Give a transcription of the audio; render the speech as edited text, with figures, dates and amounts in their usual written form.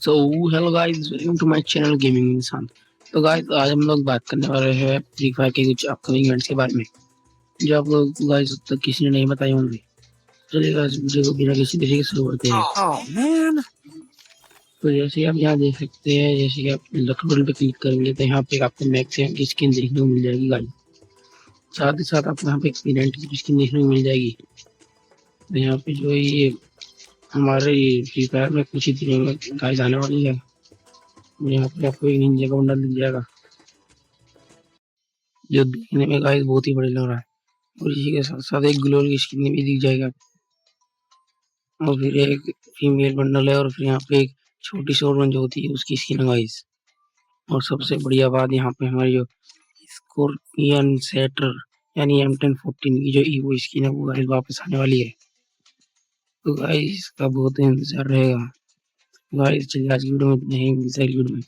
So hello guys, welcome to my channel gaming इंसान। तो guys, आज हम लोग बात करने वाले हैं फ्री फायर के कुछ अपकमिंग इवेंट्स के बारे में, जो आप लोग गाइस अब तक किसी ने नहीं बताए होंगे। चलिए गाइस, वीडियो को बिना किसी देरी के शुरू करते हैं। तो जैसे आप यहाँ देख सकते हैं, जैसे कि आप लक रोल पे क्लिक करेंगे तो यहाँ पे आपको मैक्स की स्किन देखने को मिल जाएगी गाइस। साथ ही साथ आपको यहाँ पे एक्सपीरियंस की स्किन देखने को मिल जाएगी। तो यहाँ पे जो है ये हमारे फ्री फायर में कुछ ही दिनों में गाइस आने वाली है। यहाँ पे आपको एक निंजा का बंडल मिल जाएगा, जो देखने में गाइस बहुत ही बढ़िया लग रहा है। और इसी के साथ साथ एक ग्लोअल की स्किन भी दिख जाएगा, और फिर एक फीमेल बंडल है, और फिर यहाँ पे एक छोटी सी और जो होती है उसकी स्किन है गाइस। और सबसे बढ़िया बात यहाँ पे हमारी जो स्कॉर्पियन सेटर यानी M1014 की जो ईवो स्किन है वो गाइस वापस आने वाली है। तो गाइस इसका बहुत इंतजार रहेगा। गाइस चलिए आज की वीडियो में इतना ही, मिलते हैं अगली वीडियो में।